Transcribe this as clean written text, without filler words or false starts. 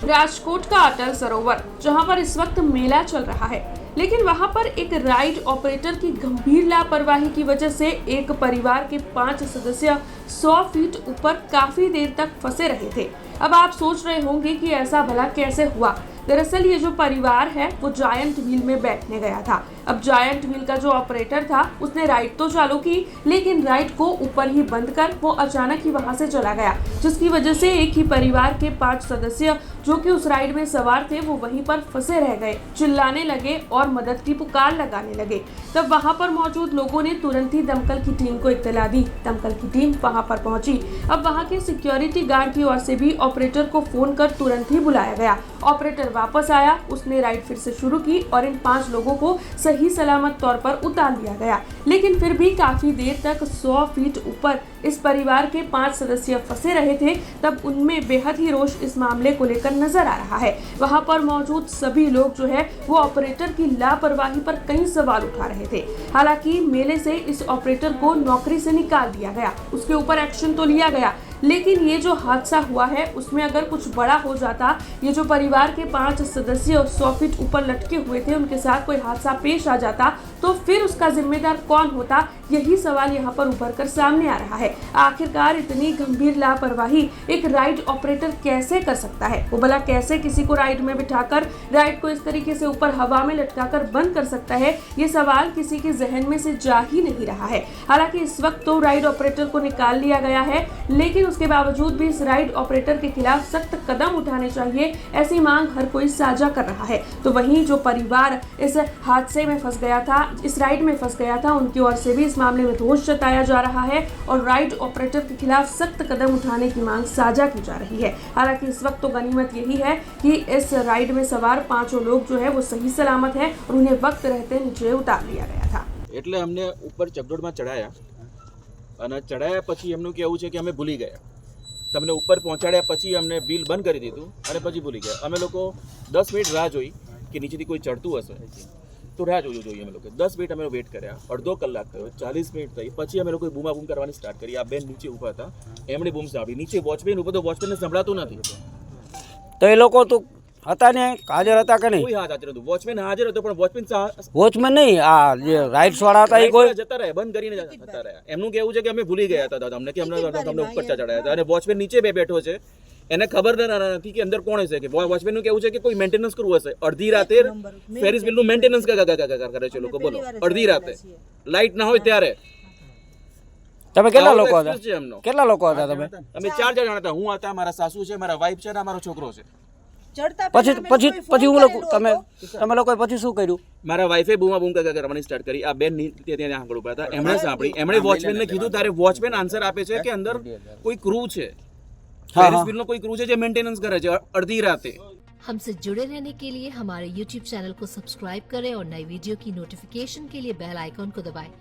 राजकोट का अटल सरोवर, जहां पर इस वक्त मेला चल रहा है, लेकिन वहां पर एक राइड ऑपरेटर की गंभीर लापरवाही की वजह से एक परिवार के 5 सदस्य 100 फीट ऊपर काफी देर तक फंसे रहे थे। अब आप सोच रहे होंगे कि ऐसा भला कैसे हुआ। दरअसल ये जो परिवार है वो जायंट व्हील में बैठने गया था। अब जायंट व्हील का जो ऑपरेटर था उसने राइड तो चालू की, लेकिन राइड को ऊपर ही बंद कर वो अचानक ही वहां से चला गया, जिसकी वजह से एक ही परिवार के 5 सदस्य जो कि उस राइड में सवार थे वो वहीं पर फंसे रह गए, चिल्लाने लगे और मदद की पुकार लगाने लगे। तब वहां पर मौजूद लोगों ने तुरंत ही दमकल की टीम को इत्तला दी। दमकल की टीम वहां पर पहुंची। अब वहां के सिक्योरिटी गार्ड की ओर से भी ऑपरेटर को फोन कर तुरंत ही बुलाया गया। ऑपरेटर वापस आया, उसने राइड फिर से शुरू की और इन 5 लोगों को सही सलामत तौर पर उतार लिया गया। लेकिन फिर भी काफी देर तक 100 फीट ऊपर इस परिवार के 5 सदस्य फंसे रहे थे। तब उनमें बेहद ही रोष इस मामले को लेकर नजर आ रहा है। वहां पर मौजूद सभी लोग जो है वो ऑपरेटर की लापरवाही पर कई सवाल उठा रहे थे। हालांकि मेले से इस ऑपरेटर को नौकरी से निकाल दिया गया, उसके ऊपर एक्शन तो लिया गया, लेकिन ये जो हादसा हुआ है उसमें अगर कुछ बड़ा हो जाता, ये जो परिवार के 5 सदस्य 100 फीट ऊपर लटके हुए थे उनके साथ कोई हादसा पेश आ जाता तो फिर उसका जिम्मेदार कौन होता, यही सवाल यहाँ पर उभर कर सामने आ रहा है। आखिरकार इतनी गंभीर लापरवाही एक राइड ऑपरेटर कैसे कर सकता है? वो भला कैसे किसी को राइड में बिठाकर राइड को इस तरीके से ऊपर हवा में लटकाकर बंद कर सकता है? ये सवाल किसी के जहन में से जा ही नहीं रहा है। हालांकि इस वक्त तो राइड ऑपरेटर को निकाल लिया गया है, लेकिन उसके बावजूद भी इस राइड ऑपरेटर के खिलाफ सख्त कदम उठाने चाहिए, ऐसी मांग हर कोई साझा कर रहा है। तो वहीं जो परिवार इस हादसे में फंस गया था, इस राइड में फंस गया था, उनकी ओर से भी इस मामले में रोष जताया जा रहा है और राइड ऑपरेटर के खिलाफ सख्त कदम उठाने की मांग साझा की जा रही है। हालांकि इस वक्त तो गनीमत यही है कि इस राइड में सवार 5 लोग जो है वो सही सलामत है और उन्हें वक्त रहते नीचे उतार लिया गया था। એટલે અમને ઉપર ચકડોળમાં ચડાયા અને ચડાયા પછી એમનું કહેવું છે કે અમે ભૂલી ગયા, તમને ઉપર પહોંચાડ્યા પછી અમને વ્હીલ બંધ કરી દીધું અને પછી ભૂલી ગયા। અમે લોકો 10 મિનિટ રાહ જોઈ કે નીચેથી કોઈ ચડતું હશે તો રાહ જોઈએ અમે લોકો 10 મિનિટ અમે વેટ કર્યા, અડધો કલાક થયો, 40 મિનિટ થઈ, પછી અમે લોકોએ બૂમાબૂમ કરવાની સ્ટાર્ટ કરી। આ બેન નીચે ઊભા હતા, એમણે બૂમ સાંભળી, નીચે વોચમેન ઊભો તો વોચમેનને સંભળાતું નથી, તો એ લોકો તો હતા ને હાજર હતા કે નહીં? કોઈ હાજર નહોતું, વોચમેન હાજર હતો પણ વોચમેન વોચમેન નહીં, આ જે રાઇડ્સ વાળા હતા એ કોઈ જતા રહ્યા, બંધ કરીને જતા રહ્યા। એમનું કહેવું છે કે અમે ભૂલી ગયા હતા દાદા અમને કે તમને ઉપર ચડાયા હતા અને વોચમેન નીચે બેઠો છે, એને ખબર નથી કે અંદર કોણ હશે, કે વોચમેનનું કહેવું છે કે કોઈ મેન્ટેનન્સ કરવું હશે। અડધી રાતે ફેરિસ વ્હીલનું મેન્ટેનન્સ કરે છે લોકો, બોલો અડધી રાતે લાઇટ ના હોય ત્યારે। તમે કેટલા લોકો હતા? કેટલા લોકો હતા તમે? અમે 4 જણા હતા, હું હતા, મારા સાસુ છે, મારા વાઇફ છે અને મારો છોકરો છે। પછી હું લોકો તમે લોકોએ પછી શું કર્યું? મારા વાઇફે બૂમાબૂમ કરવાની સ્ટાર્ટ કરી। આ બેન ત્યાં આગળ ઉભા હતા, એમણે સાંભળી, એમણે વોચમેનને કીધું, ત્યારે વોચમેન આન્સર આપે છે કે અંદર કોઈ ક્રૂ છે, ફેરિસ વ્હીલનો કોઈ ક્રૂ છે જે મેન્ટેનન્સ કરે છે અડધી રાતે। हमसे जुड़े रहने के लिए हमारे YouTube चैनल को सब्सक्राइब करें और नई वीडियो की नोटिफिकेशन के लिए बेल आइकॉन को दबाएं।